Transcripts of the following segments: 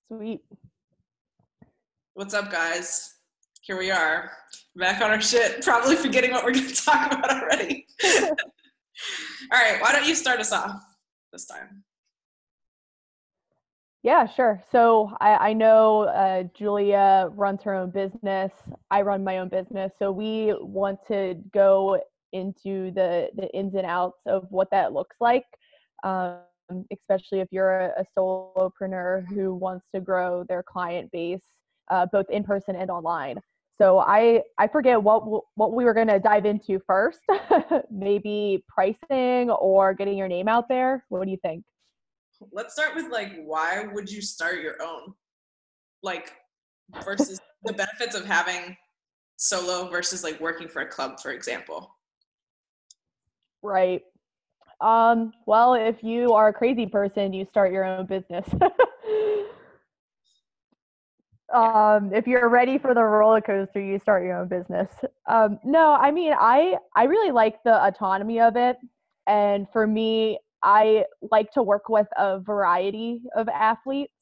Sweet. What's up, guys? Here we are, back on our shit, probably forgetting what we're going to talk about already. All right, why don't you start us off this time? Yeah, sure. So I know Julia runs her own business. I run my own business. So we want to go into the ins and outs of what that looks like, especially if you're a solopreneur who wants to grow their client base, both in person and online. So I forget what we were going to dive into first. Maybe pricing or getting your name out there. What do you think? Let's start with why would you start your own? Versus the benefits of having solo versus working for a club, for example. Right. Well, if you are a crazy person, you start your own business. If you're ready for the roller coaster, you start your own business. No, I mean, I really like the autonomy of it. And for me, I like to work with a variety of athletes.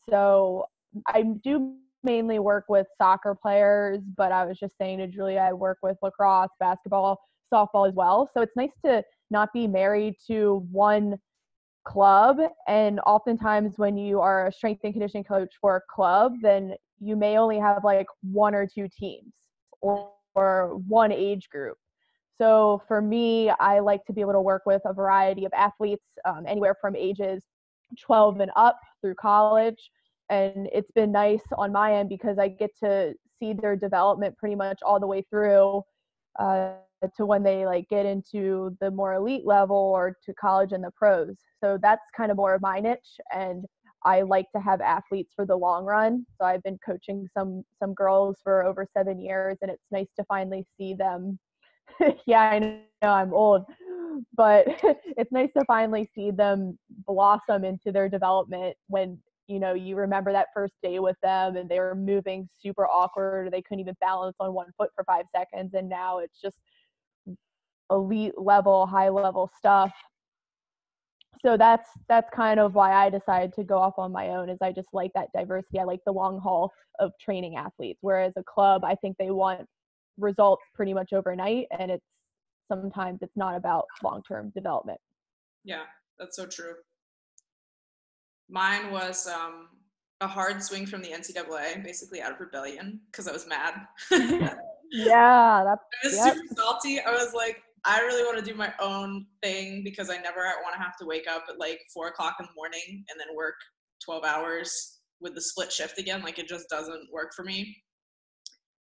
So I do mainly work with soccer players, but I was just saying to Julia, I work with lacrosse, basketball, softball as well. So it's nice to not be married to one club. And oftentimes when you are a strength and conditioning coach for a club, then you may only have one or two teams or one age group. So for me, I like to be able to work with a variety of athletes, anywhere from ages 12 and up through college. And it's been nice on my end because I get to see their development pretty much all the way through to when they get into the more elite level or to college and the pros. So that's kind of more of my niche. And I like to have athletes for the long run. So I've been coaching some girls for over 7 years, and it's nice to finally see them. Yeah, I know I'm old, but it's nice to finally see them blossom into their development when, you remember that first day with them and they were moving super awkward. They couldn't even balance on one foot for 5 seconds. And now it's just elite level, high level stuff. So that's kind of why I decided to go off on my own, is I just like that diversity. I like the long haul of training athletes, whereas a club, I think they want results pretty much overnight, and sometimes it's not about long-term development. Yeah, that's so true. Mine was a hard swing from the NCAA, basically out of rebellion because I was mad. Yeah, I was super salty. I was like, I really want to do my own thing because I never want to have to wake up at 4 o'clock in the morning and then work 12 hours with the split shift again. It just doesn't work for me.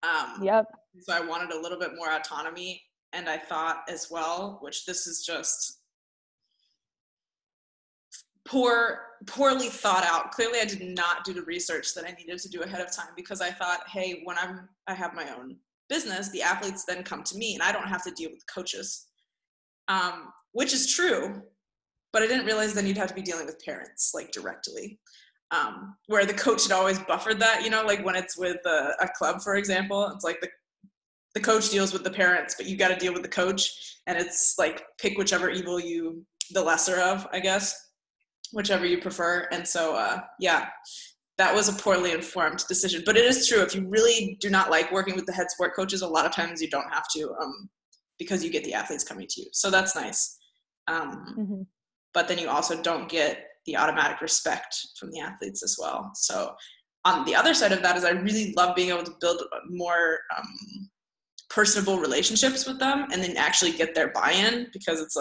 So I wanted a little bit more autonomy. And I thought as well, which this is just poorly thought out. Clearly I did not do the research that I needed to do ahead of time, because I thought, hey, when I have my own business, the athletes then come to me and I don't have to deal with coaches, which is true, but I didn't realize then you'd have to be dealing with parents directly, where the coach had always buffered that, when it's with a club, for example, it's the coach deals with the parents, but you got to deal with the coach, and it's pick whichever evil the lesser of, I guess, whichever you prefer. And so yeah, that was a poorly informed decision. But it is true, if you really do not like working with the head sport coaches, a lot of times you don't have to, because you get the athletes coming to you. So that's nice. But then you also don't get the automatic respect from the athletes as well. So on the other side of that is I really love being able to build more personable relationships with them and then actually get their buy-in, because it's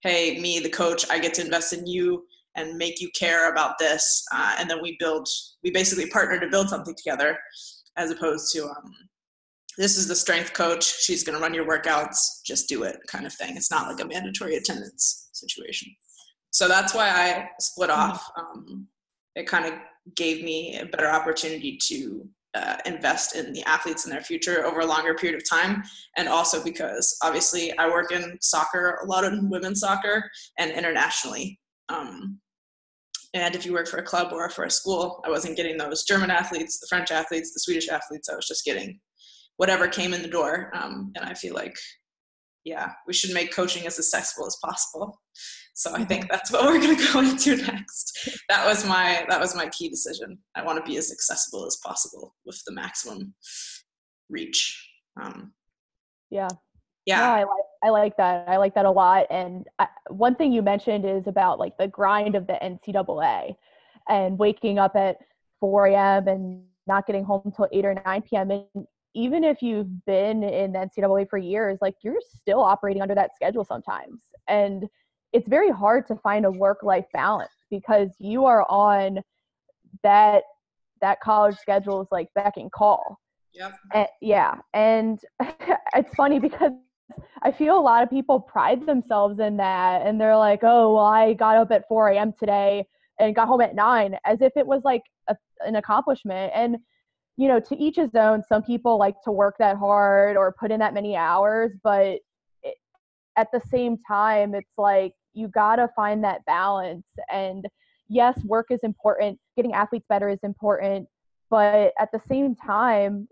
hey, me, the coach, I get to invest in you and make you care about this. And then we basically partner to build something together, as opposed to, this is the strength coach, she's going to run your workouts, just do it kind of thing. It's not a mandatory attendance situation. So that's why I split off. It kind of gave me a better opportunity to invest in the athletes and their future over a longer period of time. And also because obviously I work in soccer, a lot of women's soccer, and internationally. And if you work for a club or for a school, I wasn't getting those German athletes, the French athletes, the Swedish athletes. I was just getting whatever came in the door. And I feel yeah, we should make coaching as accessible as possible. So I think that's what we're going to go into next. That was my key decision. I want to be as accessible as possible with the maximum reach. Yeah. No, Yeah. I like that. I like that a lot. And one thing you mentioned is about like the grind of the NCAA and waking up at 4 a.m. and not getting home until 8 or 9 p.m. And even if you've been in the NCAA for years, like you're still operating under that schedule sometimes. And it's very hard to find a work-life balance because you are on that college schedule is like beck and call. Yep. Yeah. And it's funny because I feel a lot of people pride themselves in that. And they're like, oh, well, I got up at 4 a.m. today and got home at 9, as if it was like an accomplishment. And, you know, to each his own. Some people like to work that hard or put in that many hours. But at the same time, it's like you got to find that balance. And yes, work is important. Getting athletes better is important. But at the same time,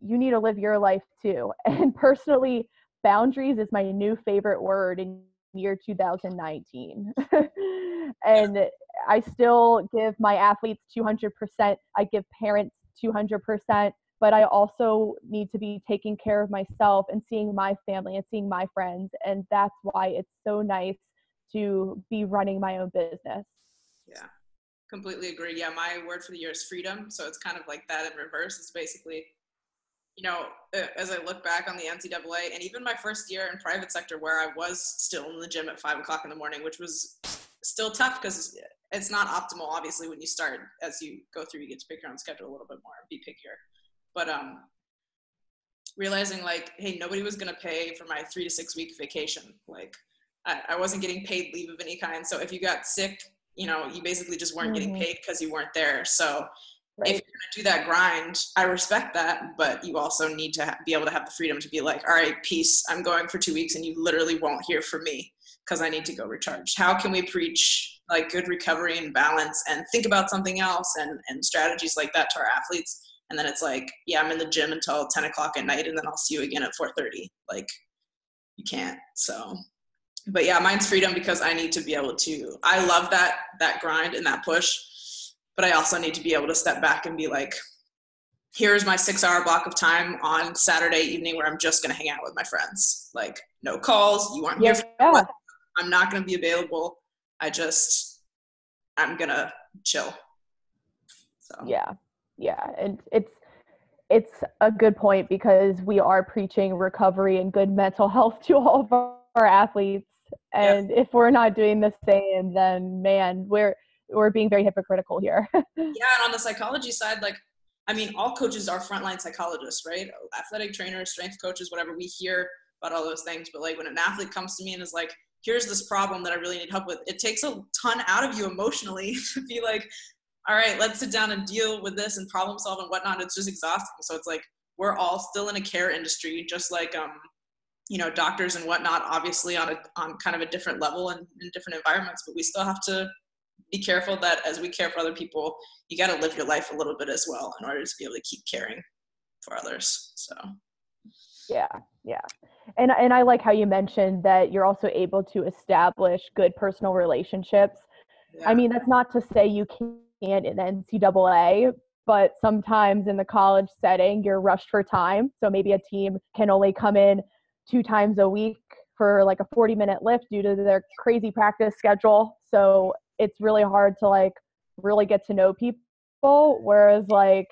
you need to live your life too. And personally, boundaries is my new favorite word in year 2019. And I still give my athletes 200%. I give parents 200%, but I also need to be taking care of myself and seeing my family and seeing my friends. And that's why it's so nice to be running my own business. Yeah, completely agree. Yeah, my word for the year is freedom. So it's kind of like that in reverse. It's basically, you know, as I look back on the NCAA and even my first year in private sector where I was still in the gym at 5 o'clock in the morning, which was still tough because it's not optimal, obviously, when you start. As you go through, you get to pick your own schedule a little bit more and be pickier. But realizing like, hey, nobody was going to pay for my 3 to 6 week vacation. Like I wasn't getting paid leave of any kind. So if you got sick, you know, you basically just weren't getting paid because you weren't there. So if you're going to do that grind, I respect that, but you also need to be able to have the freedom to be like, all right, peace, I'm going for 2 weeks and you literally won't hear from me because I need to go recharge. How can we preach like good recovery and balance and think about something else and strategies like that to our athletes? And then it's like, yeah, I'm in the gym until 10 o'clock at night and then I'll see you again at 4:30. Like you can't. So, but yeah, mine's freedom because I need to be able to, I love that grind and that push. But I also need to be able to step back and be like, here's my 6-hour block of time on Saturday evening where I'm just going to hang out with my friends. Like, no calls. You aren't here for what? I'm not going to be available. I'm going to chill. So. Yeah. And it's a good point because we are preaching recovery and good mental health to all of our athletes. And if we're not doing the same, then man, we're being very hypocritical here. Yeah, and on the psychology side, like, I mean, all coaches are frontline psychologists, right? Athletic trainers, strength coaches, whatever, we hear about all those things. But like when an athlete comes to me and is like, here's this problem that I really need help with, it takes a ton out of you emotionally to be like, all right, let's sit down and deal with this and problem solve and whatnot. It's just exhausting. So it's like, we're all still in a care industry, just like, you know, doctors and whatnot, obviously on kind of a different level and in different environments, but we still have to be careful that as we care for other people, you got to live your life a little bit as well in order to be able to keep caring for others. So. Yeah. And I like how you mentioned that you're also able to establish good personal relationships. Yeah. I mean, that's not to say you can't in the NCAA, but sometimes in the college setting, you're rushed for time. So maybe a team can only come in 2 times a week for like a 40-minute lift due to their crazy practice schedule. So it's really hard to like really get to know people. Whereas like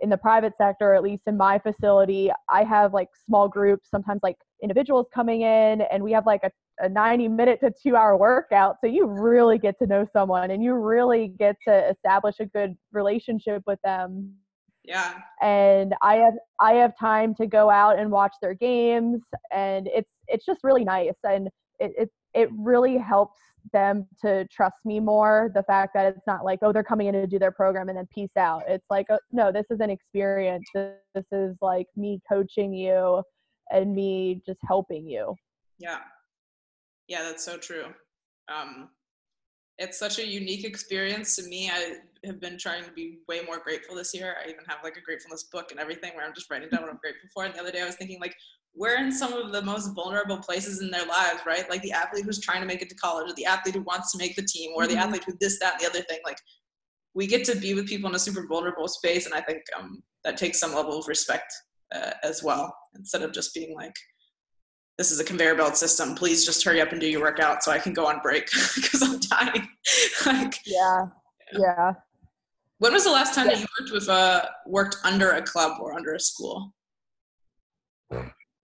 in the private sector, at least in my facility, I have like small groups, sometimes like individuals coming in, and we have like a 90-minute to 2-hour workout. So you really get to know someone and you really get to establish a good relationship with them. Yeah. And I have time to go out and watch their games, and it's just really nice. And it really helps them to trust me more. The fact that it's not like, oh, they're coming in to do their program and then peace out. It's like, oh, no, this is an experience. This is like me coaching you and me just helping you. Yeah. Yeah, that's so true. It's such a unique experience to me. I have been trying to be way more grateful this year. I even have like a gratefulness book and everything where I'm just writing down what I'm grateful for. And the other day I was thinking like, we're in some of the most vulnerable places in their lives, right? Like the athlete who's trying to make it to college, or the athlete who wants to make the team, or the athlete who this, that, and the other thing. Like, we get to be with people in a super vulnerable space, and I think that takes some level of respect as well, instead of just being like, this is a conveyor belt system, please just hurry up and do your workout so I can go on break because I'm dying. Like, yeah. When was the last time that you worked under a club or under a school?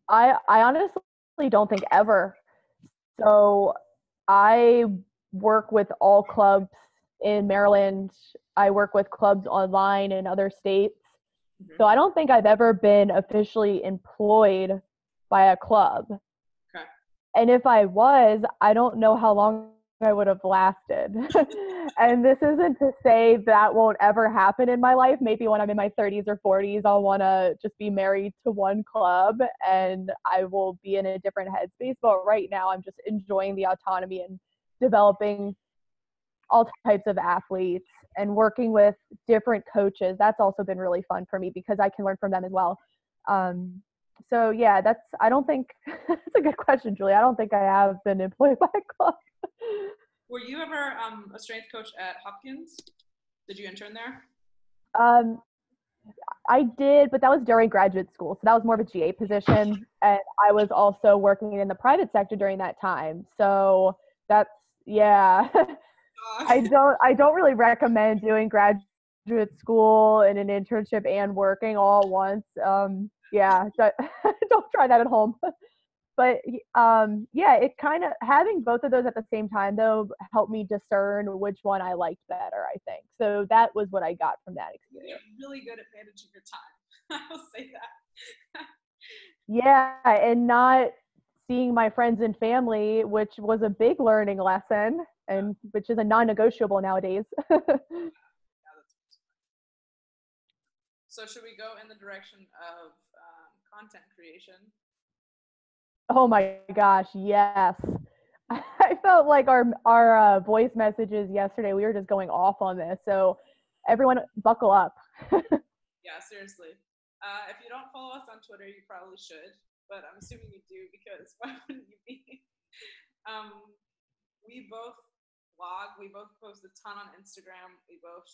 I honestly don't think ever. So I work with all clubs in Maryland. I work with clubs online in other states. So I don't think I've ever been officially employed by a club. Okay. And if I was, I don't know how long I would have lasted. And this isn't to say that won't ever happen in my life. Maybe when I'm in my 30s or 40s, I'll want to just be married to one club and I will be in a different headspace. But right now, I'm just enjoying the autonomy and developing all types of athletes and working with different coaches. That's also been really fun for me because I can learn from them as well. So yeah, I don't think, that's a good question, Julie. I don't think I have been employed by a club. Were you ever a strength coach at Hopkins? Did you intern there? I did, but that was during graduate school. So that was more of a GA position. And I was also working in the private sector during that time. So that's, yeah. I don't really recommend doing graduate school and an internship and working all at once. Yeah, don't try that at home. But yeah, it kind of, having both of those at the same time though helped me discern which one I liked better, I think. So that was what I got from that experience. You're really good at managing your time. I will say that. Yeah, and not seeing my friends and family, which was a big learning lesson, and which is a non-negotiable nowadays. So should we go in the direction of content creation? Oh my gosh, yes. I felt like our voice messages yesterday, we were just going off on this. So everyone buckle up. Yeah, seriously. If you don't follow us on Twitter, you probably should, but I'm assuming you do because why wouldn't you be? We both blog, we both post a ton on Instagram, we both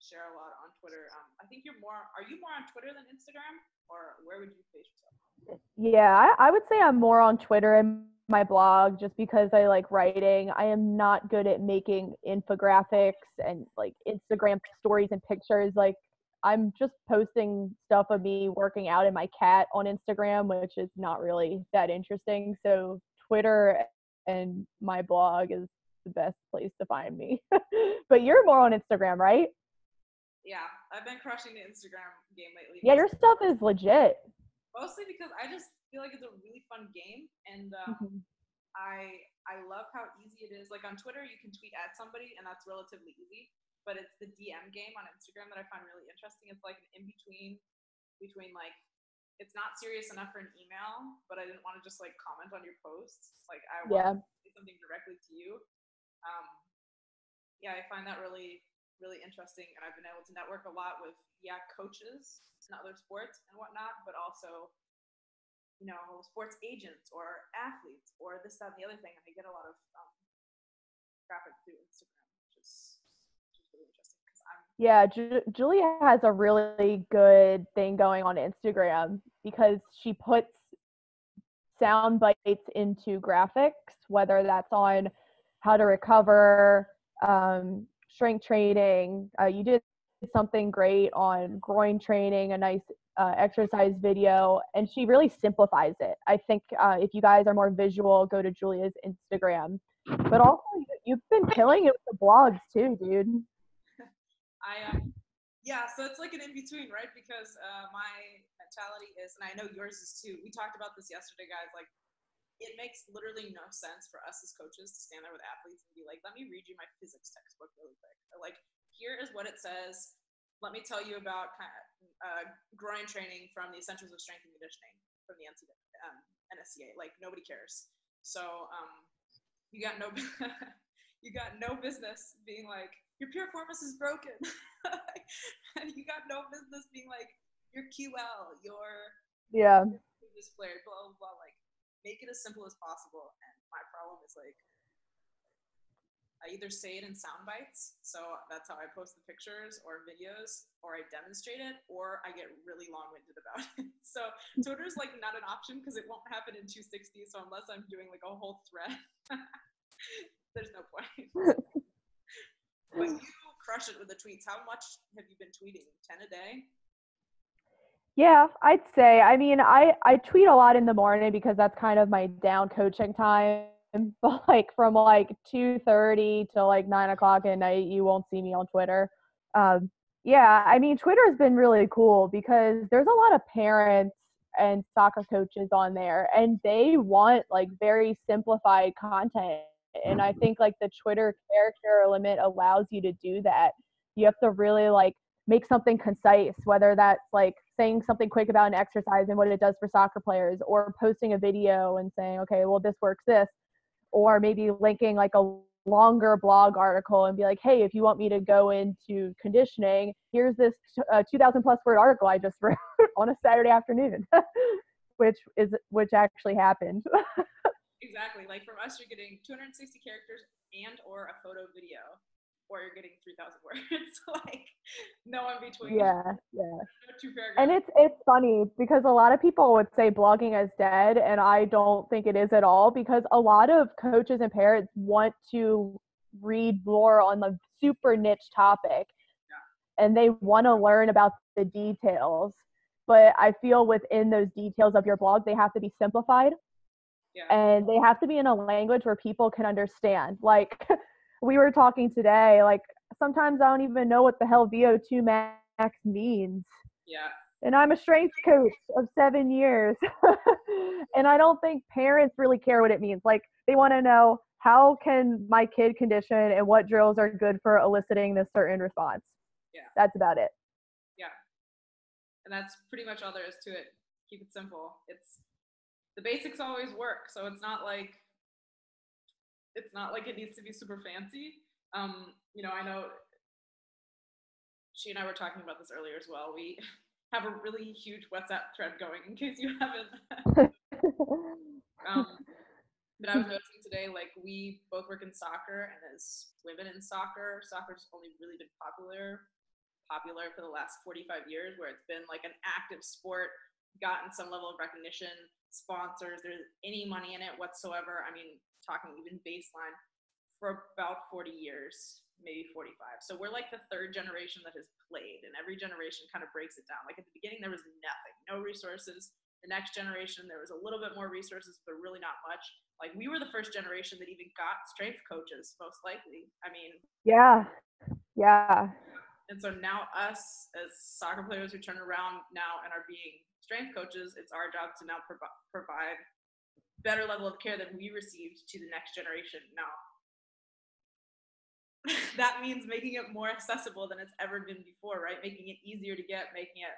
share a lot on Twitter. I think are you more on Twitter than Instagram, or where would you place yourself? Yeah, I would say I'm more on Twitter and my blog just because I like writing. I am not good at making infographics and like Instagram stories and pictures. Like, I'm just posting stuff of me working out and my cat on Instagram, which is not really that interesting. So Twitter and my blog is the best place to find me. But you're more on Instagram, right? Yeah, I've been crushing the Instagram game lately. Yeah, your stuff is legit. Mostly because I just feel like it's a really fun game, and I love how easy it is. Like on Twitter, you can tweet at somebody, and that's relatively easy. But it's the DM game on Instagram that I find really interesting. It's like an in-between between like, it's not serious enough for an email, but I didn't want to just like comment on your posts. Like I want to say something directly to you. Yeah, I find that really, really interesting. And I've been able to network a lot with coaches in other sports and whatnot, but also, sports agents or athletes or this, that, and the other thing. And I get a lot of traffic through Instagram, which is really interesting. Yeah, Julia has a really good thing going on Instagram because she puts sound bites into graphics, whether that's on how to recover, strength training. You did something great on groin training, a nice exercise video, and she really simplifies it. I think if you guys are more visual, go to Julia's Instagram. But also, you've been killing it with the blogs too, dude. Yeah, so it's like an in-between, right? Because my mentality is, and I know yours is too, we talked about this yesterday, guys, like, it makes literally no sense for us as coaches to stand there with athletes and be like, let me read you my physics textbook really quick. Or like, here is what it says. Let me tell you about groin training from the Essentials of Strength and Conditioning from the NSCA. Like, nobody cares. So you got no business being like, your piriformis is broken. You got no business being like, your QL, your displayed, blah, blah, blah. as simple as possible. And my problem is like, I either say it in sound bites, so that's how I post the pictures or videos, or I demonstrate it, or I get really long-winded about it. So Twitter's like not an option because it won't happen in 260. So unless I'm doing like a whole thread, there's no point. But you crush it with the tweets. How much have you been tweeting? 10 a day? Yeah, I'd say. I mean, I tweet a lot in the morning because that's kind of my down coaching time. But like from like 2:30 to like 9 o'clock at night, you won't see me on Twitter. Um, yeah, I mean, Twitter has been really cool because there's a lot of parents and soccer coaches on there, and they want like very simplified content. And I think like the Twitter character limit allows you to do that. You have to really like make something concise, whether that's like saying something quick about an exercise and what it does for soccer players, or posting a video and saying, okay, well, this works this, or maybe linking like a longer blog article and be like, hey, if you want me to go into conditioning, here's this 2,000 plus word article I just wrote on a Saturday afternoon, which actually happened. Exactly. Like from us, you're getting 260 characters and or a photo video, or you're getting 3,000 words. Like no in between. Yeah. No two paragraphs. And it's funny because a lot of people would say blogging is dead, and I don't think it is at all, because a lot of coaches and parents want to read more on the super niche topic, and they want to learn about the details. But I feel within those details of your blog, they have to be simplified. Yeah. And they have to be in a language where people can understand. Like we were talking today, like sometimes I don't even know what the hell VO2 max means. Yeah. And I'm a strength coach of 7 years. And I don't think parents really care what it means. Like they want to know, how can my kid condition and what drills are good for eliciting this certain response? Yeah. That's about it. Yeah. And that's pretty much all there is to it. Keep it simple. The basics always work. So it's not like it needs to be super fancy. I know she and I were talking about this earlier as well. We have a really huge WhatsApp thread going, in case you haven't. But I was noticing today, like we both work in soccer, and as women in soccer's only really been popular for the last 45 years, where it's been like an active sport, gotten some level of recognition, sponsors, there's any money in it whatsoever. I mean, talking even baseline, for about 40 years, maybe 45. So we're like the third generation that has played, and every generation kind of breaks it down. Like at the beginning, there was nothing, no resources. The next generation, there was a little bit more resources, but really not much. Like we were the first generation that even got strength coaches, most likely. I mean, yeah. And so now us as soccer players who turn around now and are being strength coaches, it's our job to now provide better level of care than we received to the next generation. Now, that means making it more accessible than it's ever been before, right? Making it easier to get, making it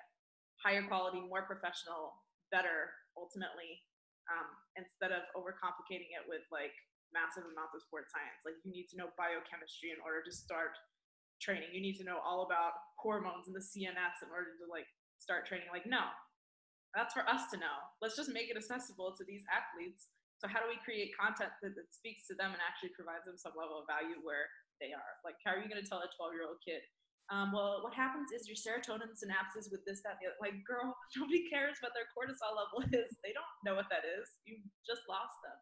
higher quality, more professional, better, ultimately, instead of overcomplicating it with like massive amounts of sports science. Like you need to know biochemistry in order to start training. You need to know all about hormones in the CNS in order to like start training. Like, no, that's for us to know. Let's just make it accessible to these athletes. So how do we create content that speaks to them and actually provides them some level of value where they are? Like, how are you going to tell a 12-year-old kid, well, what happens is your serotonin synapses with this, that, and the other. Like, girl, nobody cares what their cortisol level is. They don't know what that is. You just lost them.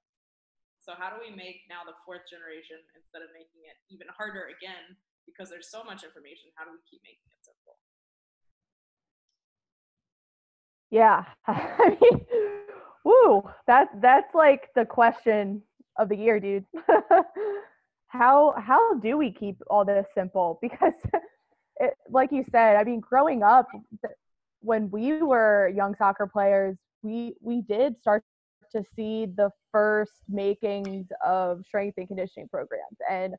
So how do we make now the fourth generation, instead of making it even harder again, because there's so much information, how do we keep making it simple? Yeah. I mean, woo, that's like the question of the year, dude. How do we keep all this simple? Because like you said, I mean, growing up, when we were young soccer players, we did start to see the first makings of strength and conditioning programs. And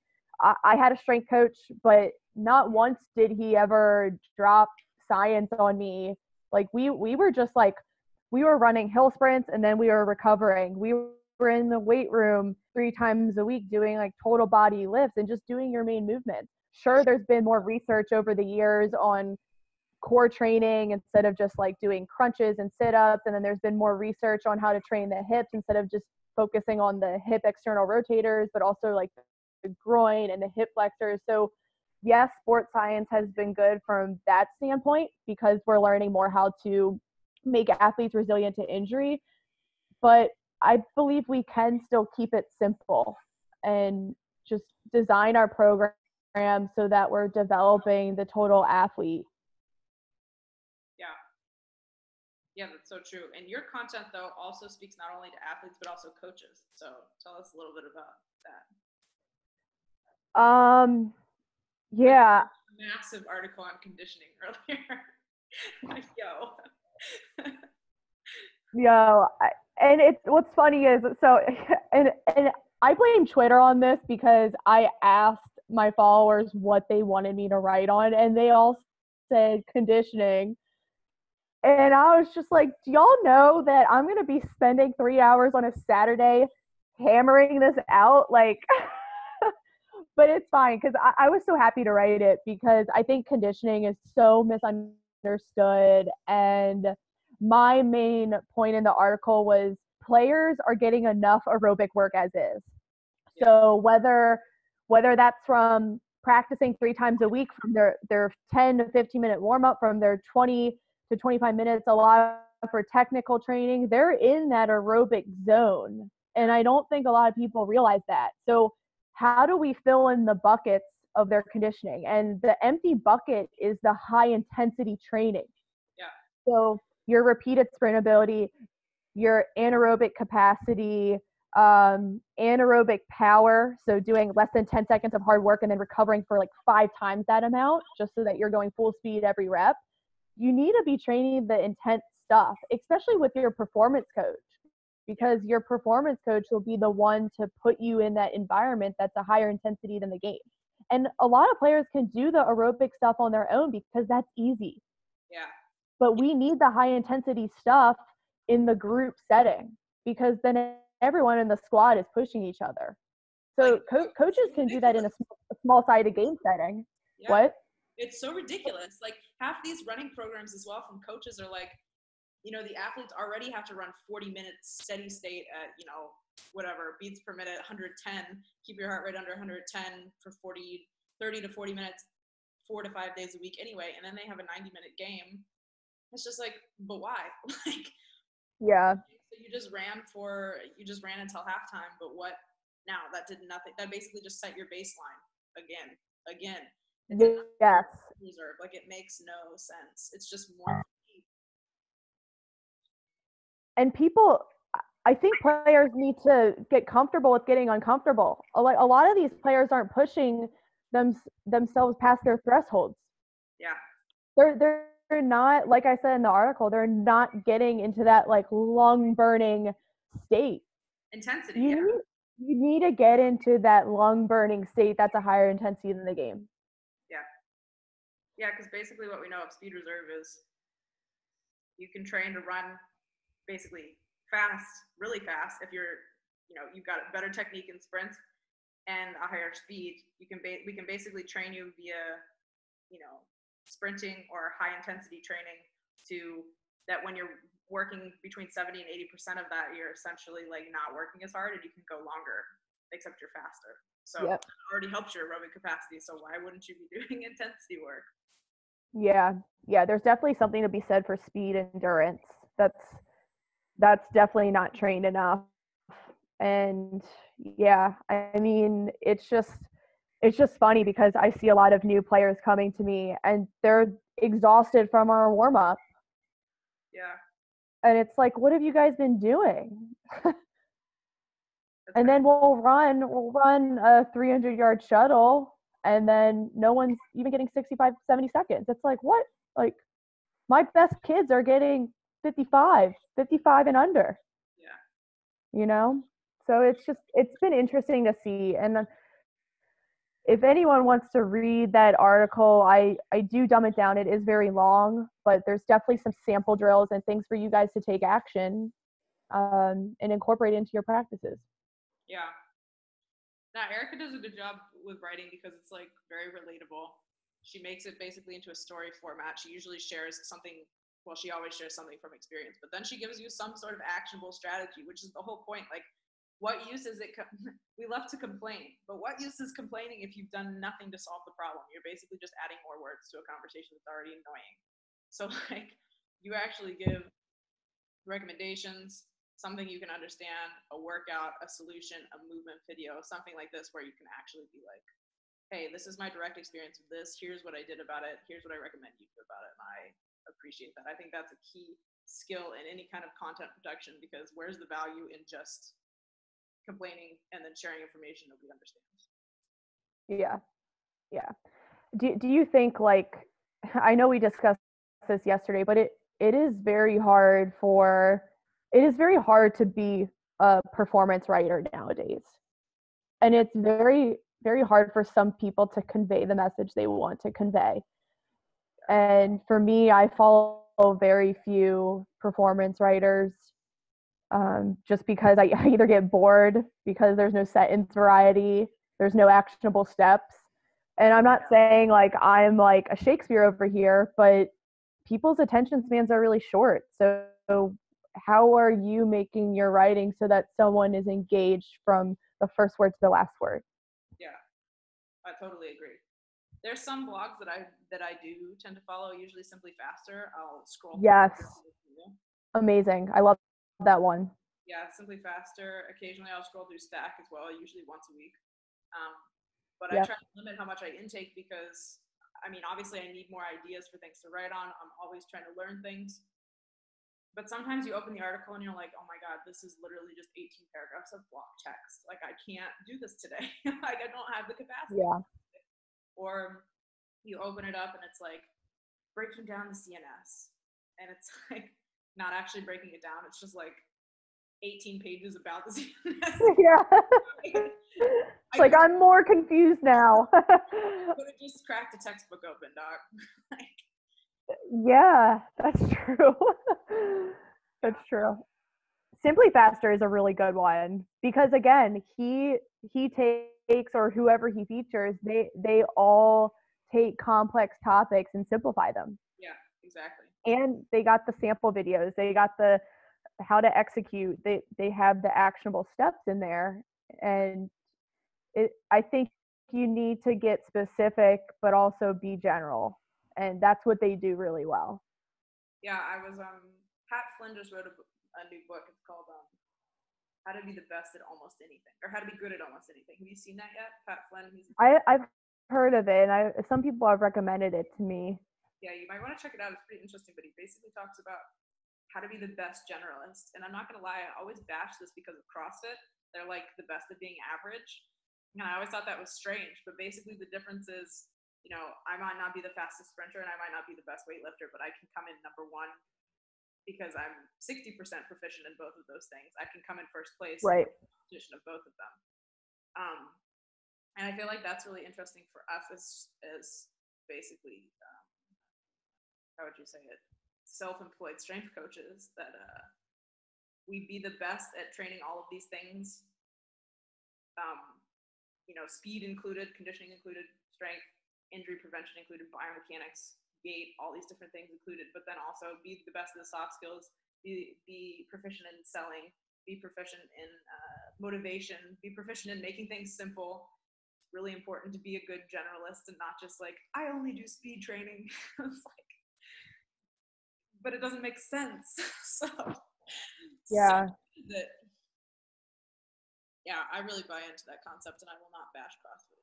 I had a strength coach, but not once did he ever drop science on me. Like we were just like, we were running hill sprints and then we were recovering. We were in the weight room 3 times a week doing like total body lifts and just doing your main movements. Sure, there's been more research over the years on core training instead of just like doing crunches and sit-ups. And then there's been more research on how to train the hips instead of just focusing on the hip external rotators, but also like the groin and the hip flexors. So yes, sports science has been good from that standpoint because we're learning more how to make athletes resilient to injury. But I believe we can still keep it simple and just design our program so that we're developing the total athlete. Yeah. Yeah, that's so true. And your content, though, also speaks not only to athletes, but also coaches. So tell us a little bit about that. Yeah. Massive article on conditioning earlier. Like, Yo, and what's funny is, so, and I blame Twitter on this because I asked my followers what they wanted me to write on, and they all said conditioning. And I was just like, do y'all know that I'm going to be spending 3 hours on a Saturday hammering this out? Like, but it's fine because I was so happy to write it because I think conditioning is so misunderstood. And my main point in the article was players are getting enough aerobic work as is. Yeah. So whether that's from practicing 3 times a week, from their 10 to 15-minute warm up, from their 20 to 25 minutes a lot for technical training, they're in that aerobic zone. And I don't think a lot of people realize that. So how do we fill in the buckets of their conditioning? And the empty bucket is the high intensity training. Yeah. So your repeated sprint ability, your anaerobic capacity, anaerobic power, so doing less than 10 seconds of hard work and then recovering for like 5 times that amount just so that you're going full speed every rep. You need to be training the intense stuff, especially with your performance coach, because your performance coach will be the one to put you in that environment that's a higher intensity than the game. And a lot of players can do the aerobic stuff on their own because that's easy. Yeah. But we need the high intensity stuff in the group setting because then everyone in the squad is pushing each other. So like, coaches can do that in a small-sided game setting. Yeah. What? It's so ridiculous. Like half these running programs as well from coaches are like, the athletes already have to run 40 minutes steady state at, whatever, beats per minute, 110, keep your heart rate under 110 for 30 to 40 minutes, 4 to 5 days a week anyway. And then they have a 90-minute game. It's just like, but why? Like, yeah. So you just ran until halftime, but what now? That did nothing. That basically just set your baseline again. It's yes. Reserve. Like it makes no sense. It's just more. And people, I think players need to get comfortable with getting uncomfortable. A lot of these players aren't pushing themselves past their thresholds. Yeah. They're not, like I said in the article, they're not getting into that like lung burning state. Intensity. You need to get into that lung burning state that's a higher intensity than the game. Yeah. Yeah, because basically what we know of speed reserve is you can train to run basically fast, really fast. If you've got a better technique in sprints and a higher speed, we can basically train you via, sprinting or high intensity training to that when you're working between 70 and 80% of that, you're essentially like not working as hard and you can go longer, except you're faster. So It already helps your aerobic capacity. So why wouldn't you be doing intensity work? Yeah. There's definitely something to be said for speed endurance. That's definitely not trained enough. And yeah, I mean, it's just funny because I see a lot of new players coming to me and they're exhausted from our warm up. Yeah. And it's like, what have you guys been doing? And then we'll run a 300-yard shuttle and then no one's even getting 65, 70 seconds. It's like, what? Like my best kids are getting 55 and under. Yeah. So it's been interesting to see. And if anyone wants to read that article, I do dumb it down. It is very long, but there's definitely some sample drills and things for you guys to take action and incorporate into your practices. Yeah. Now, Erica does a good job with writing because it's like very relatable. She makes it basically into a story format. She usually shares something. Well, she always shares something from experience, but then she gives you some sort of actionable strategy, which is the whole point. Like what use is it? We love to complain, but what use is complaining if you've done nothing to solve the problem? You're basically just adding more words to a conversation that's already annoying. So like, you actually give recommendations, something you can understand, a workout, a solution, a movement video, something like this where you can actually be like, hey, this is my direct experience with this. Here's what I did about it. Here's what I recommend you do about it. And I appreciate that. I think that's a key skill in any kind of content production, because where's the value in just complaining and then sharing information nobody understands? Yeah. Do you think, like, I know we discussed this yesterday, but it is very hard to be a performance writer nowadays. And it's very, very hard for some people to convey the message they want to convey. And for me, I follow very few performance writers, just because I either get bored because there's no sentence variety, there's no actionable steps. And I'm not saying like I'm like a Shakespeare over here, but people's attention spans are really short. So how are you making your writing so that someone is engaged from the first word to the last word? Yeah, I totally agree. There's some blogs that I do tend to follow, usually Simply Faster. I'll scroll. Yes. Amazing. I love that one. Yeah, Simply Faster. Occasionally I'll scroll through Stack as well, usually once a week. But I try to limit how much I intake because, I mean, obviously I need more ideas for things to write on. I'm always trying to learn things. But sometimes you open the article and you're like, oh my God, this is literally just 18 paragraphs of block text. Like, I can't do this today. Like, I don't have the capacity. Yeah. Or you open it up and it's like breaking down the CNS. And it's like not actually breaking it down. It's just like 18 pages about the CNS. Yeah. It's like, I'm more confused now. Could have just cracked a textbook open, doc. Yeah, that's true. That's true. Simply Faster is a really good one because, again, he takes, or whoever he features, they all take complex topics and simplify them. Yeah, exactly. And they got the sample videos. They got the how to execute. They have the actionable steps in there. And I think you need to get specific, but also be general. And that's what they do really well. Yeah, I was, Pat Flynn just wrote a new book. It's called How to Be the Best at Almost Anything, or How to Be Good at Almost Anything. Have you seen that yet? Pat Flynn. I've heard of it, and some people have recommended it to me. Yeah, you might want to check it out. It's pretty interesting, but he basically talks about how to be the best generalist. And I'm not going to lie, I always bash this because of CrossFit. They're like the best at being average. And I always thought that was strange, but basically the difference is, you know, I might not be the fastest sprinter and I might not be the best weightlifter, but I can come in number one because I'm 60% proficient in both of those things. I can come in first place right. in the competition of both of them. And I feel like that's really interesting for us as basically, how would you say it? Self-employed strength coaches, that we be the best at training all of these things. You know, speed included, conditioning included, strength, injury prevention included, biomechanics, gait, all these different things included, but then also be the best of the soft skills, be proficient in selling, be proficient in motivation, be proficient in making things simple. It's really important to be a good generalist and not just like, I only do speed training. It's like, but it doesn't make sense. So yeah. Yeah, I really buy into that concept, and I will not bash CrossFit.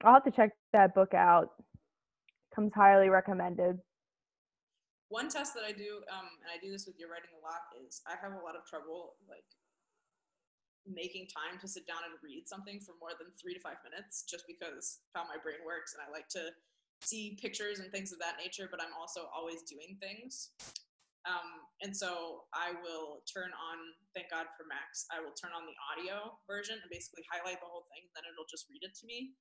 I'll have to check that book out. Comes highly recommended. One test that I do, and I do this with your writing a lot, is I have a lot of trouble like making time to sit down and read something for more than 3 to 5 minutes, just because how my brain works, and I like to see pictures and things of that nature, but I'm also always doing things. And so I will turn on, thank God for Macs, I will turn on the audio version and basically highlight the whole thing, then it'll just read it to me.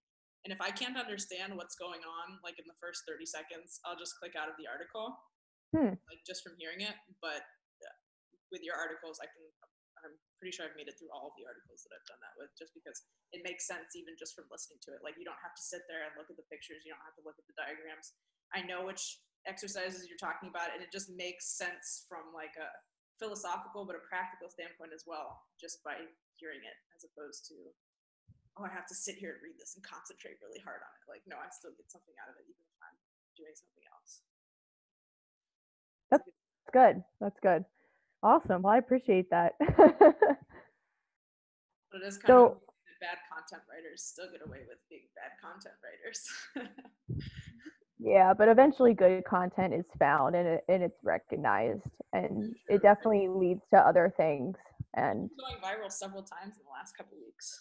And if I can't understand what's going on, like in the first 30 seconds, I'll just click out of the article, like just from hearing it. But with your articles, I'm pretty sure I've made it through all of the articles that I've done that with, just because it makes sense even just from listening to it. Like, you don't have to sit there and look at the pictures. You don't have to look at the diagrams. I know which exercises you're talking about, and it just makes sense from like a philosophical but a practical standpoint as well, just by hearing it, as opposed to, oh, I have to sit here and read this and concentrate really hard on it. Like, no, I still get something out of it even if I'm doing something else. That's good. That's good. Awesome. Well, I appreciate that. But it is kind So, of that bad content writers still get away with being bad content writers. yeah, but eventually good content is found and it's recognized, and it definitely leads to other things. And it's going viral several times in the last couple of weeks.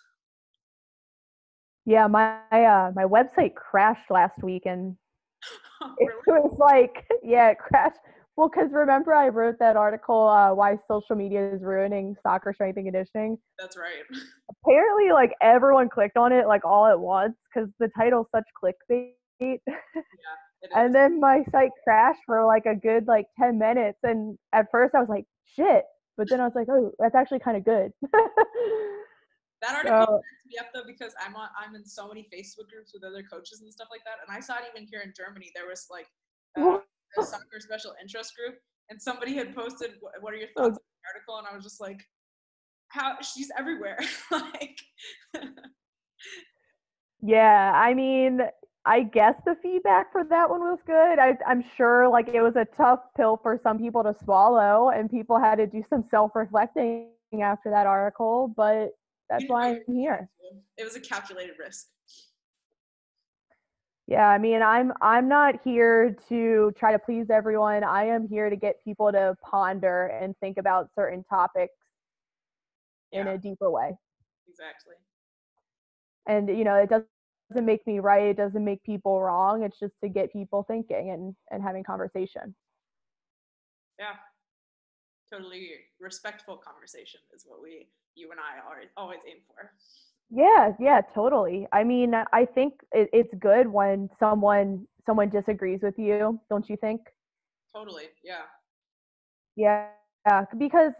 yeah, my website crashed last week, and it Really? was like, yeah, it crashed. Well, because remember I wrote that article, why social media is ruining soccer strength and conditioning. That's right. Apparently, like everyone clicked on it like all at once because the title's such clickbait. Yeah, it is. And then my site crashed for like a good like 10 minutes. And at first I was like, shit. But then I was like, oh, that's actually kind of good. That article messed me up though, because I'm in so many Facebook groups with other coaches and stuff like that. And I saw it even here in Germany. There was like a soccer special interest group, and somebody had posted, what are your thoughts on the article? And I was just like, how, she's everywhere. Like, yeah, I mean, I guess the feedback for that one was good. I'm sure like it was a tough pill for some people to swallow, and people had to do some self-reflecting after that article, but that's why I'm here. It was a calculated risk. Yeah, I mean, I'm not here to try to please everyone. I am here to get people to ponder and think about certain topics in a deeper way. Exactly. And it doesn't make me right, it doesn't make people wrong. It's just to get people thinking and having conversation. Yeah. Totally respectful conversation is what you and I always aim for. Yeah, totally. I mean, I think it's good when someone disagrees with you, don't you think? Totally, yeah. Yeah, because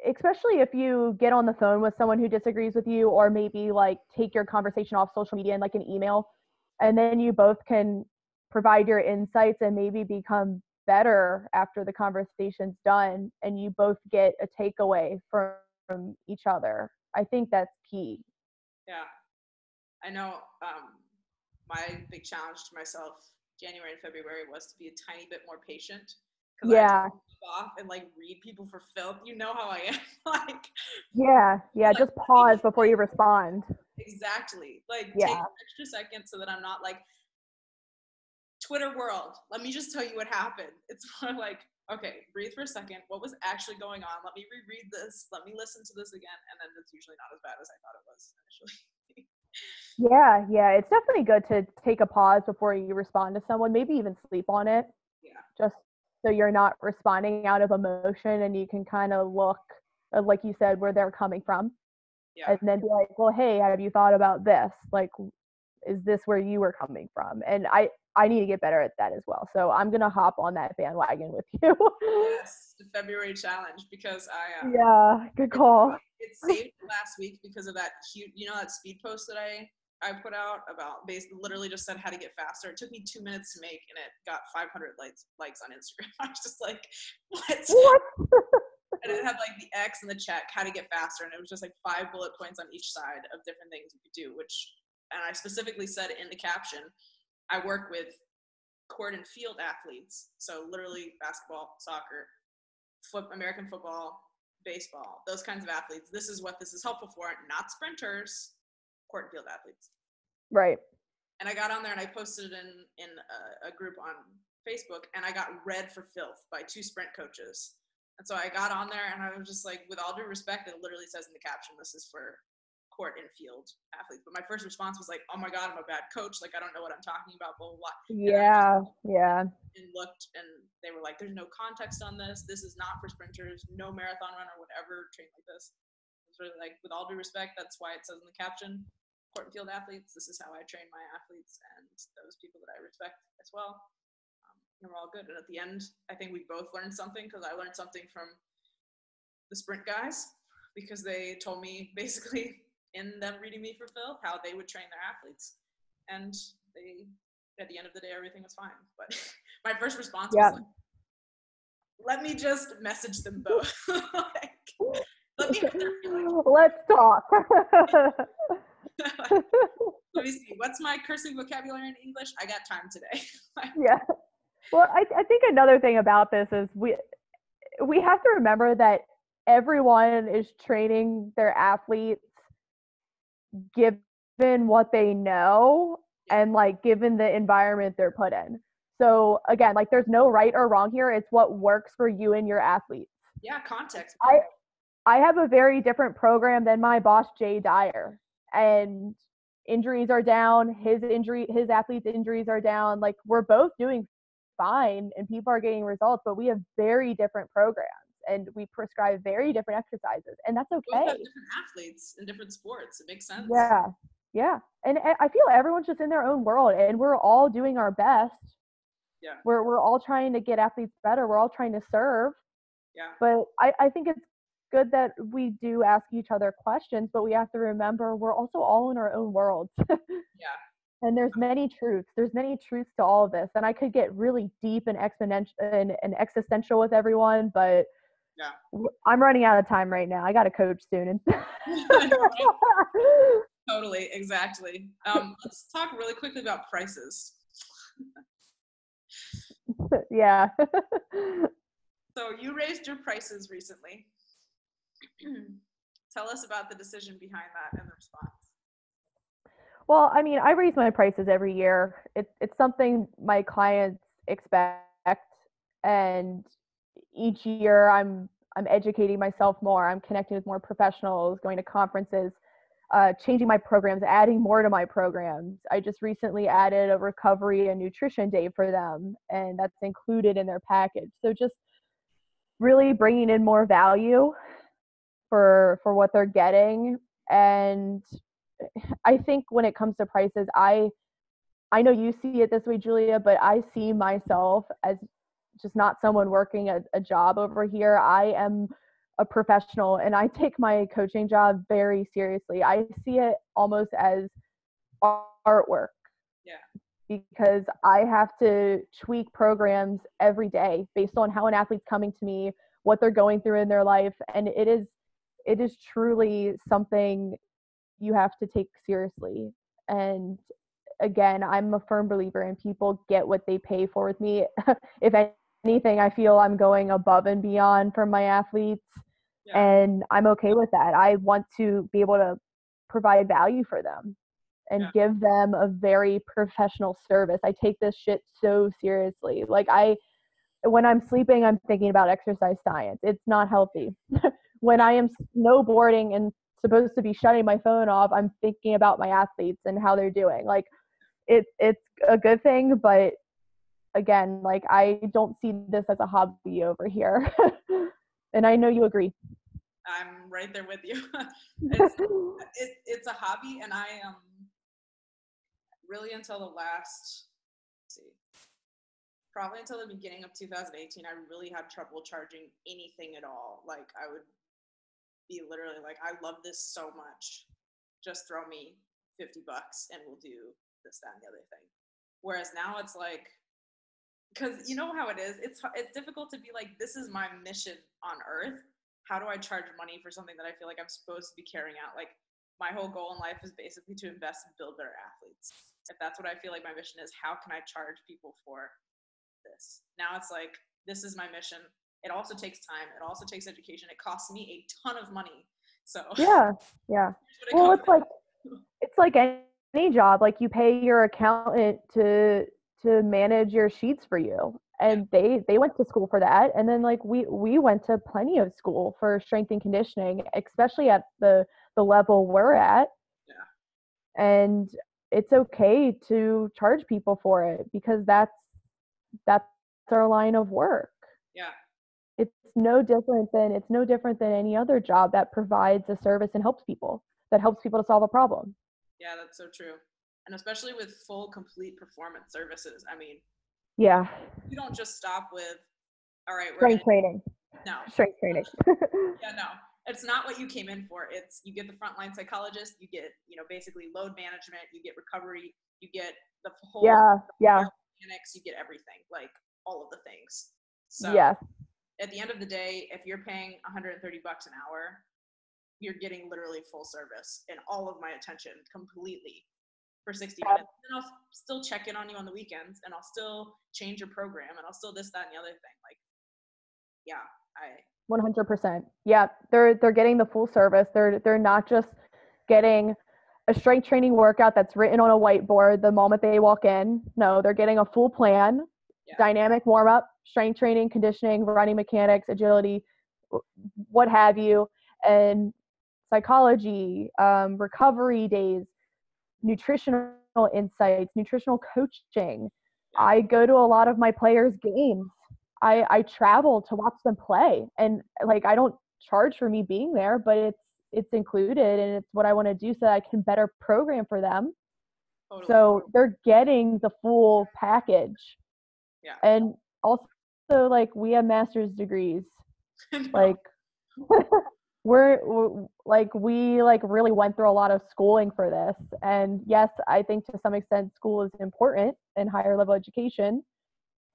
especially if you get on the phone with someone who disagrees with you, or maybe like take your conversation off social media and like an email, and then you both can provide your insights and maybe become better after the conversation's done, and you both get a takeaway from each other. I think that's key. Yeah, I know. My big challenge to myself January and February was to be a tiny bit more patient, because I Yeah. off and like read people for filth. You know how I am. Like, Yeah, like, just pause before you respond. Exactly. Like, Yeah. take an extra second so that I'm not like, Twitter world, let me just tell you what happened. It's more like, okay, breathe for a second. What was actually going on? Let me reread this. Let me listen to this again. And then it's usually not as bad as I thought it was initially. Yeah, it's definitely good to take a pause before you respond to someone, maybe even sleep on it. Yeah. Just so you're not responding out of emotion, and you can kind of look, like you said, where they're coming from. Yeah. And then be like, well, hey, have you thought about this? Like, is this where you were coming from? And I need to get better at that as well. So I'm going to hop on that bandwagon with you. Yes, the February challenge, because yeah, good call. It saved last week because of that huge, that speed post that I put out about literally just said how to get faster. It took me 2 minutes to make, and it got 500 likes on Instagram. I was just like, what? And it had like the X and the check, how to get faster. And it was just like 5 bullet points on each side of different things you could do, and I specifically said in the caption, I work with court and field athletes. So literally basketball, soccer, American football, baseball, those kinds of athletes. This is what this is helpful for, not sprinters, court and field athletes. Right. And I got on there and I posted it in a group on Facebook, and I got read for filth by 2 sprint coaches. And so I got on there and I was just like, with all due respect, it literally says in the caption, this is for court and field athletes. But my first response was like, oh my God, I'm a bad coach. Like, I don't know what I'm talking about, blah, blah, blah. Yeah. And looked, and they were like, there's no context on this. This is not for sprinters. No marathon runner would ever train like this. It was really like, with all due respect, that's why it says in the caption, court and field athletes. This is how I train my athletes and those people that I respect as well. And we're all good. And at the end, I think we both learned something, because I learned something from the sprint guys, because they told me basically in them reading me for filth how they would train their athletes. And at the end of the day, everything was fine. But My first response Yeah. was like, let me just message them both. Like, let me hurt their feelings. Let's talk. Let me see. What's my cursing vocabulary in English? I got time today. Yeah. Well, I think another thing about this is we have to remember that everyone is training their athletes given what they know and like given the environment they're put in. So again, like there's no right or wrong here. It's what works for you and your athletes. Yeah, context. I have a very different program than my boss, Jay Dyer, and injuries are down. His athletes' injuries are down. Like we're both doing fine and people are getting results, but we have very different programs and we prescribe very different exercises, and that's okay. Both have different athletes in different sports. It makes sense. Yeah. Yeah. And I feel everyone's just in their own world and we're all doing our best. Yeah. We're all trying to get athletes better. We're all trying to serve. Yeah. But I think it's good that we do ask each other questions, but we have to remember we're also all in our own worlds. Yeah. And there's many truths. There's many truths to all of this. And I could get really deep and exponential and existential with everyone, but yeah. I'm running out of time right now. I got to coach soon. Totally, exactly. Let's talk really quickly about prices. Yeah. So you raised your prices recently. Tell us about the decision behind that and the response. Well, I mean, I raise my prices every year. It's something my clients expect, and each year I'm educating myself more. I'm connecting with more professionals, going to conferences, changing my programs, adding more to my programs. I just recently added a recovery and nutrition day for them, and that's included in their package. So just really bringing in more value for what they're getting. And I think when it comes to prices, I know you see it this way, Julia, but I see myself as just not someone working a job over here. I am a professional and I take my coaching job very seriously. I see it almost as artwork. Yeah. Because I have to tweak programs every day based on how an athlete's coming to me, what they're going through in their life. And it is truly something you have to take seriously. And again, I'm a firm believer in people get what they pay for with me. If anything, I feel I'm going above and beyond for my athletes. Yeah. And I'm okay with that. I want to be able to provide value for them and give them a very professional service. I take this shit so seriously. Like when I'm sleeping, I'm thinking about exercise science. It's not healthy. When I am snowboarding and supposed to be shutting my phone off, I'm thinking about my athletes and how they're doing. Like it's a good thing, but again, like I don't see this as a hobby over here. And I know you agree. I'm right there with you. It's a hobby, and I really until the last, probably until the beginning of 2018, I really had trouble charging anything at all. Like I would be literally like, I love this so much. Just throw me $50 and we'll do this, that, and the other thing. Whereas now it's like, because you know how it is. It's difficult to be like, this is my mission on earth. How do I charge money for something that I feel like I'm supposed to be carrying out? Like my whole goal in life is basically to invest and build better athletes. If that's what I feel like my mission is, how can I charge people for this? Now it's like, this is my mission. It also takes time. It also takes education. It costs me a ton of money. So yeah. Well, it's like any job. Like you pay your accountant to manage your sheets for you, and they went to school for that. And then like we went to plenty of school for strength and conditioning, especially at the level we're at. Yeah. And it's okay to charge people for it because that's our line of work. Yeah. It's no different than any other job that provides a service and helps people to solve a problem. Yeah, that's so true. And especially with full, complete performance services. I mean, yeah, you don't just stop with, all right, strength training. No. Strength training. Yeah, no. It's not what you came in for. It's you get the frontline psychologist, you get, basically load management, you get recovery, you get the whole mechanics, you get everything. Like all of the things. So Yeah. at the end of the day, if you're paying $130 an hour, you're getting literally full service and all of my attention completely for 60 minutes. And I'll still check in on you on the weekends, and I'll still change your program, and I'll still this, that, and the other thing. Like, yeah, 100%. Yeah, they're getting the full service. They're not just getting a strength training workout that's written on a whiteboard the moment they walk in. No, they're getting a full plan, dynamic warm up, strength training, conditioning, running mechanics, agility, what have you, and psychology, recovery days, nutritional insights, nutritional coaching. I go to a lot of my players' games. I travel to watch them play, and like I don't charge for me being there, but it's included, and it's what I want to do so that I can better program for them. Totally. So they're getting the full package. Yeah. And also, like, we have master's degrees. Like we're like, we like really went through a lot of schooling for this. And yes, I think to some extent school is important in higher level education,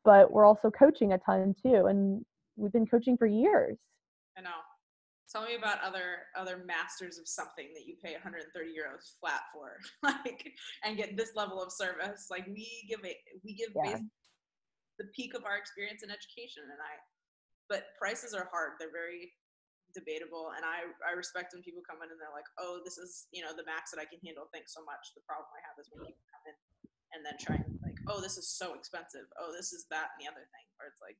but we're also coaching a ton too. And we've been coaching for years. I know. Tell me about other masters of something that you pay 130 euros flat for, like, and get this level of service. Like we give the peak of our experience in education, but prices are hard. They're very debatable, and I respect when people come in and they're like, oh, this is, the max that I can handle. Thanks so much. The problem I have is when people come in and then try and like, oh, this is so expensive. Oh, this is that and the other thing. Where it's like,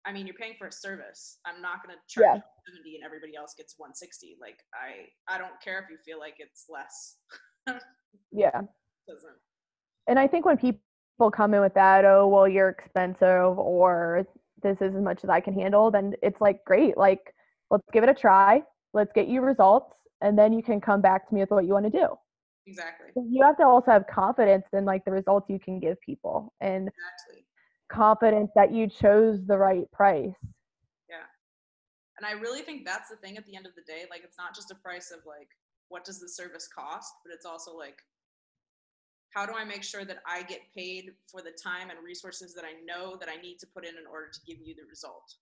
I mean, you're paying for a service. I'm not going to charge 70 and everybody else gets 160. Like, I don't care if you feel like it's less. Yeah. Doesn't. And I think when people come in with that, oh, well, you're expensive, or this is as much as I can handle, then it's like, great. Like, let's give it a try. Let's get you results. And then you can come back to me with what you want to do. Exactly. You have to also have confidence in like the results you can give people, and confidence that you chose the right price. Yeah. And I really think that's the thing at the end of the day. Like, it's not just a price of like, what does the service cost, but it's also like, how do I make sure that I get paid for the time and resources that I know that I need to put in order to give you the result?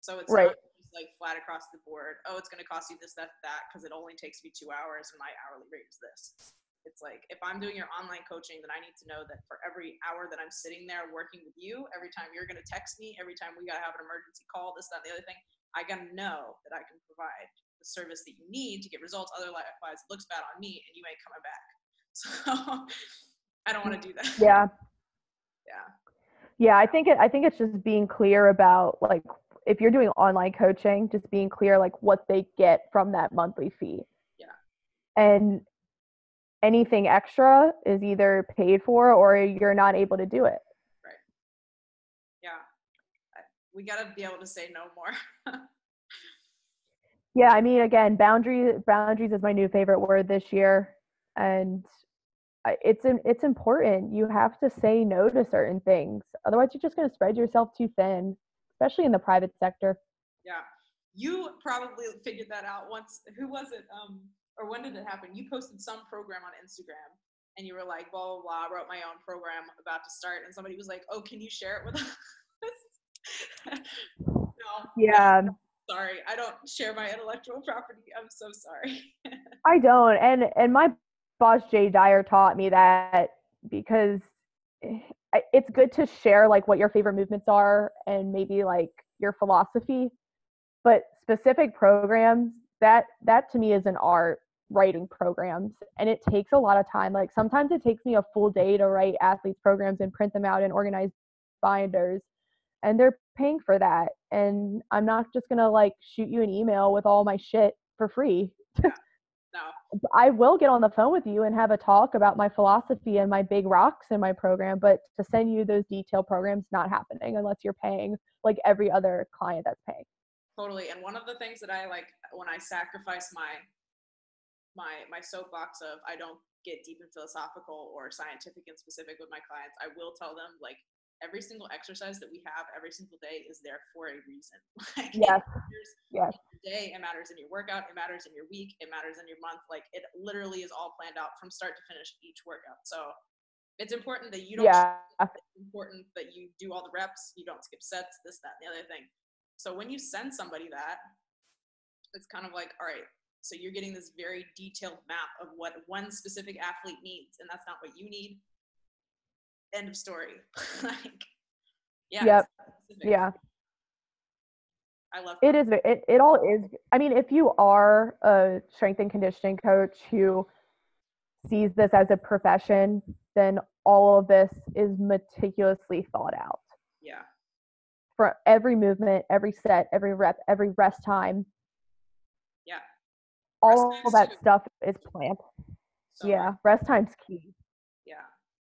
So it's not just like flat across the board, oh, it's going to cost you this, that, because it only takes me 2 hours and my hourly rate is this. It's like, if I'm doing your online coaching, then I need to know that for every hour that I'm sitting there working with you, every time you're going to text me, every time we got to have an emergency call, this, that, and the other thing, I got to know that I can provide the service that you need to get results. Otherwise, it looks bad on me and you ain't coming back. So I don't want to do that. Yeah. Yeah. Yeah. I think it's just being clear about, like, if you're doing online coaching, just being clear, like, what they get from that monthly fee. Yeah. And anything extra is either paid for or you're not able to do it. Right. Yeah. We got to be able to say no more. Yeah. I mean, again, boundaries is my new favorite word this year. And it's important. You have to say no to certain things. Otherwise, you're just going to spread yourself too thin, especially in the private sector. Yeah. You probably figured that out once. Who was it? Or when did it happen? You posted some program on Instagram and you were like, blah, blah, blah, I wrote my own program about to start. And somebody was like, oh, can you share it with us? No. Yeah. Sorry. I don't share my intellectual property. I'm so sorry. I don't. And my boss, Jay Dyer, taught me that, because it's good to share like what your favorite movements are and maybe like your philosophy, but specific programs, that to me is an art, writing programs, and it takes a lot of time. Like, sometimes it takes me a full day to write athletes programs and print them out in organized binders, and they're paying for that. And I'm not just gonna like shoot you an email with all my shit for free. Yeah. No. I will get on the phone with you and have a talk about my philosophy and my big rocks in my program, but to send you those detailed programs, not happening unless you're paying like every other client that's paying. Totally. And one of the things that I like, when I sacrifice my soapbox of, I don't get deep and philosophical or scientific and specific with my clients, I will tell them, like, every single exercise that we have every single day is there for a reason. Like, yes. It matters in your day, it matters in your workout, it matters in your week, it matters in your month. Like, it literally is all planned out from start to finish each workout. So It's important that you don't, Yeah. it's important that you do all the reps, you don't skip sets, this, that, and the other thing. So when you send somebody that, it's kind of like, all right, so you're getting this very detailed map of what one specific athlete needs, and that's not what you need. End of story. Like, yeah. Yep. Yeah. I love it. Is it all is. I mean, if you are a strength and conditioning coach who sees this as a profession, then all of this is meticulously thought out. Yeah. For every movement, every set, every rep, every rest time. Yeah. All that stuff is planned. So yeah, rest time's key. Yeah.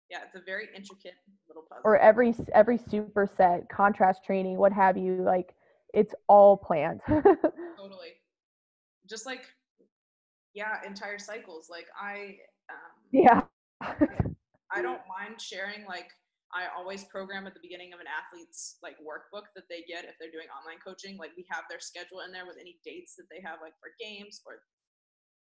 Yeah, it's a very intricate little puzzle. Or every superset, contrast training, what have you, like it's all planned. Totally. Just like, yeah, entire cycles. Like yeah. I don't mind sharing, like, I always program at the beginning of an athlete's like workbook that they get if they're doing online coaching. Like, we have their schedule in there with any dates that they have, like for games or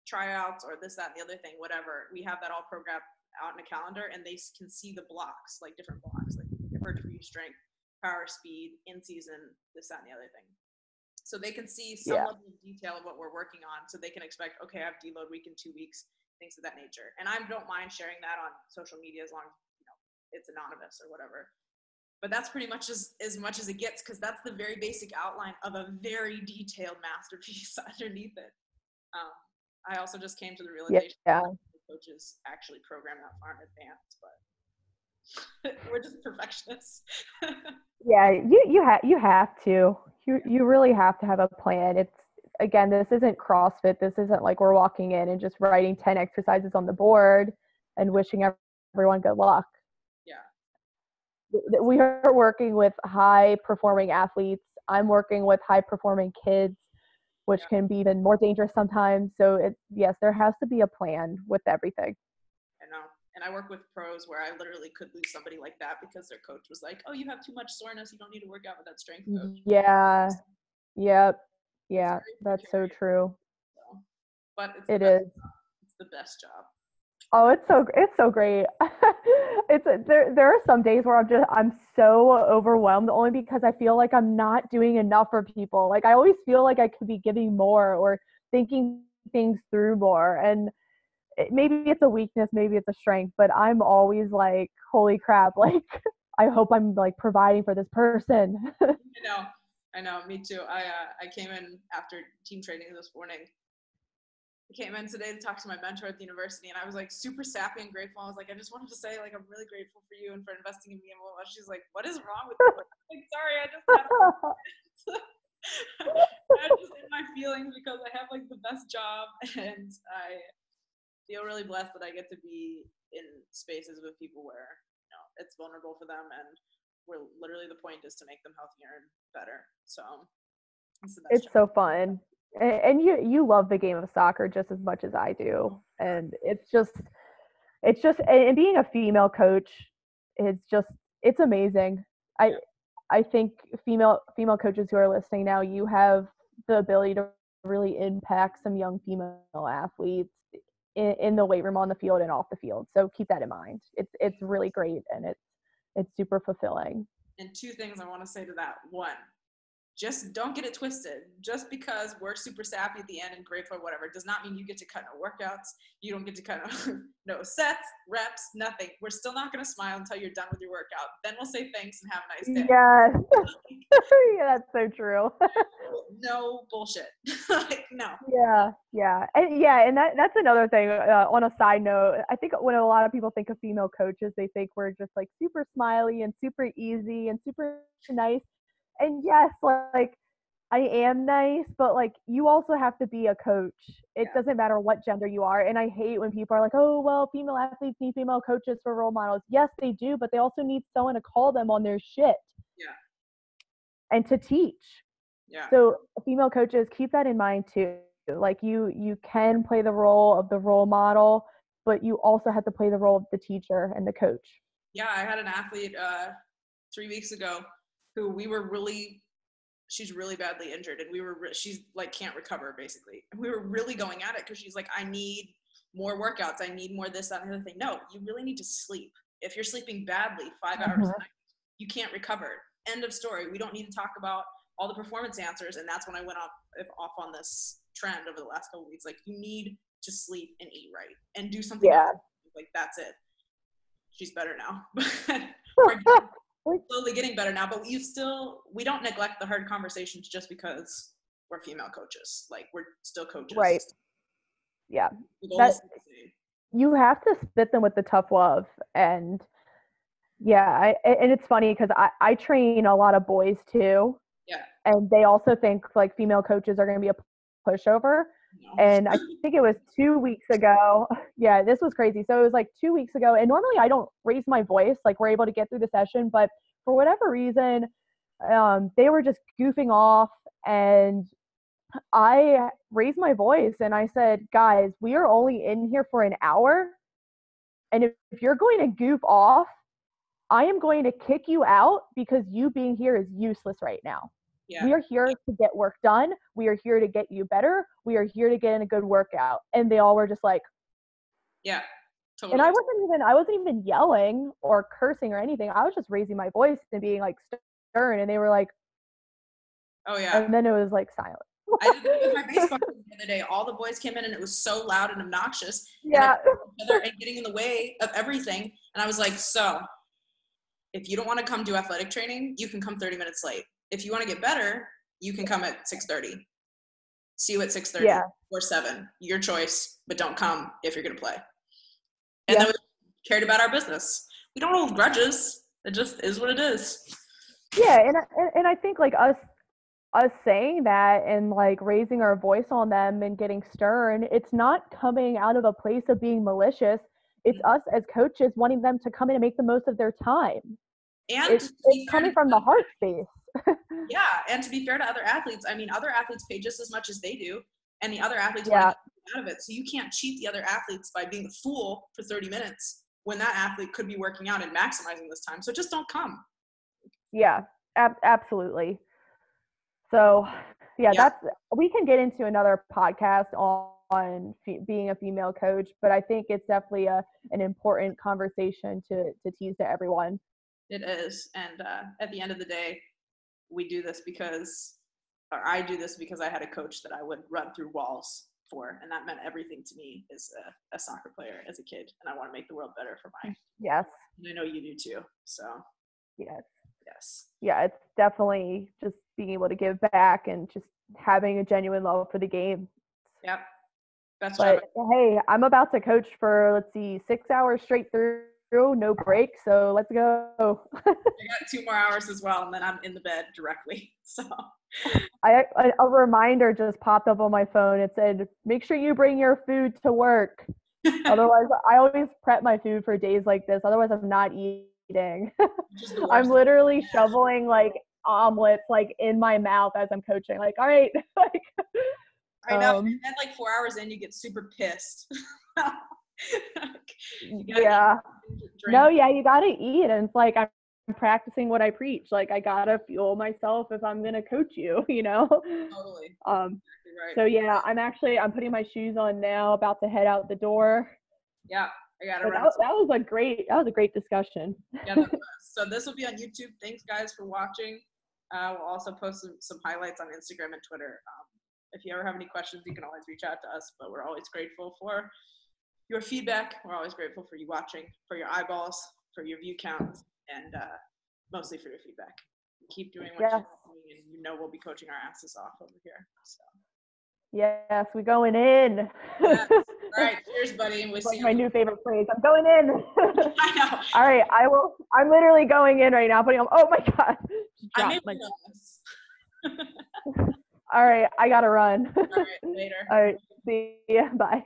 tryouts or this, that, and the other thing, whatever. We have that all programmed out in a calendar, and they can see the blocks, like different blocks, like hypertrophy, strength, power, speed, in season, this, that, and the other thing. So they can see some level of detail of what we're working on, so they can expect, okay, I have deload week in 2 weeks, things of that nature. And I don't mind sharing that on social media as long as, you know, it's anonymous or whatever. But that's pretty much as much as it gets, because that's the very basic outline of a very detailed masterpiece underneath it. I also just came to the realization that coaches actually program that far in advance, but we're just perfectionists. Yeah, you have to. You really have to have a plan. It's, again, this isn't CrossFit. This isn't like we're walking in and just writing 10 exercises on the board and wishing everyone good luck. Yeah. We are working with high performing athletes. I'm working with high performing kids, which can be even more dangerous sometimes. So yes, there has to be a plan with everything. I know. And I work with pros where I literally could lose somebody like that because their coach was like, oh, you have too much soreness, you don't need to work out with that strength coach. Yeah. Yep. Yeah, that's so true. So, but it's the best job. Oh, it's so great. There are some days where I'm so overwhelmed, only because I feel like I'm not doing enough for people. Like, I always feel like I could be giving more or thinking things through more. And maybe it's a weakness, maybe it's a strength, but I'm always like, holy crap, like I hope I'm like providing for this person. I know, me too. I came in after team training this morning. I came in today to talk to my mentor at the university, and I was like super sappy and grateful. I was like, I just wanted to say, like, I'm really grateful for you and for investing in me and blah, blah. She's like, what is wrong with you? Like, sorry, I just had I'm just in my feelings because I have like the best job, and I feel really blessed that I get to be in spaces with people where, you know, it's vulnerable for them, and we're literally, the point is to make them healthier and better. So it's so fun. And you love the game of soccer just as much as I do. And it's just, and being a female coach, it's amazing. I think female coaches who are listening now, you have the ability to really impact some young female athletes in the weight room, on the field, and off the field. So keep that in mind. It's really great, and it's super fulfilling. And 2 things I want to say to that. 1, just don't get it twisted. Just because we're super sappy at the end and grateful or whatever does not mean you get to cut no workouts. You don't get to cut no sets, reps, nothing. We're still not going to smile until you're done with your workout. Then we'll say thanks and have a nice day. Yes. Yeah, that's so true. No bullshit. Like, no. Yeah. And that's another thing, on a side note. I think when a lot of people think of female coaches, they think we're just like super smiley and super easy and super nice. And yes, like I am nice, but like you also have to be a coach. It doesn't matter what gender you are. And I hate when people are like, oh, well, female athletes need female coaches for role models. Yes, they do, but they also need someone to call them on their shit. Yeah. And to teach. Yeah. So female coaches, keep that in mind too. Like you can play the role of the role model, but you also have to play the role of the teacher and the coach. Yeah, I had an athlete 3 weeks ago who she's really badly injured, and she's like can't recover basically. And we were really going at it because she's like, I need more workouts, I need more this, that, and the other thing. No, you really need to sleep. If you're sleeping badly 5 hours a night, you can't recover. End of story. We don't need to talk about all the performance answers. And that's when I went off on this trend over the last couple of weeks. Like, you need to sleep and eat right and do something else. Like, that's it. She's better now. We're slowly getting better now, but we don't neglect the hard conversations just because we're female coaches. Like, we're still coaches. Right. Yeah. You have to spit them with the tough love. And yeah, and it's funny because I train a lot of boys too. Yeah. And they also think like female coaches are going to be a pushover. No. And I think it was 2 weeks ago. Yeah, this was crazy. So it was like 2 weeks ago. And normally I don't raise my voice. Like, we're able to get through the session. But for whatever reason, they were just goofing off. And I raised my voice and I said, guys, we are only in here for an hour. And if you're going to goof off, I am going to kick you out because you being here is useless right now. Yeah. We are here to get work done. We are here to get you better. We are here to get in a good workout. And they all were just like, yeah, totally. And I wasn't even yelling or cursing or anything. I was just raising my voice and being like stern. And they were like, oh yeah. And then it was like silent. I did it with my baseball team the other day. All the boys came in and it was so loud and obnoxious. Yeah. And getting in the way of everything. And I was like, so if you don't want to come do athletic training, you can come 30 minutes late. If you want to get better, you can come at 6:30. See you at 6:30 or 7. Your choice, but don't come if you're going to play. And then we cared about our business. We don't hold grudges. It just is what it is. Yeah, and I think like us saying that and like raising our voice on them and getting stern, it's not coming out of a place of being malicious. It's us as coaches wanting them to come in and make the most of their time. And it's coming from the heart space. Yeah, and to be fair to other athletes, I mean, other athletes pay just as much as they do, and the other athletes want to get out of it. So you can't cheat the other athletes by being a fool for 30 minutes when that athlete could be working out and maximizing this time. So just don't come. Yeah, absolutely. So we can get into another podcast on being a female coach, but I think it's definitely an important conversation to tease to everyone. It is. And at the end of the day, I do this because I had a coach that I would run through walls for, and that meant everything to me as a soccer player as a kid. And I want to make the world better for mine. Yes. And I know you do too. So yes. Yeah, it's definitely just being able to give back and just having a genuine love for the game. Yep. Hey, I'm about to coach for 6 hours straight through, no break. So let's go. I got 2 more hours as well, and then I'm in the bed directly. So a reminder just popped up on my phone. It said, make sure you bring your food to work. Otherwise, I always prep my food for days like this. Otherwise, I'm not eating. I'm literally shoveling like omelets like in my mouth as I'm coaching. Like, all right. I know. And then like 4 hours in, you get super pissed. You gotta eat. And it's like I'm practicing what I preach. Like, I gotta fuel myself if I'm gonna coach you, you know? Totally. Right. So yeah, I'm putting my shoes on now, about to head out the door. Yeah, I gotta run. That was a great discussion. Yeah, so this will be on YouTube. Thanks guys for watching. We'll also post some highlights on Instagram and Twitter. If you ever have any questions, you can always reach out to us, but we're always grateful for your feedback. We're always grateful for you watching, for your eyeballs, for your view counts, and mostly for your feedback. Keep doing what you're doing, and you know we'll be coaching our asses off over here. So. Yes, we're going in. Yes. All right, cheers, buddy. We'll see you. My new favorite phrase. I'm going in. I know. All right, I'm literally going in right now. Putting on. Oh my god. I made my All right, I gotta run. All right, later. All right, see ya. Bye.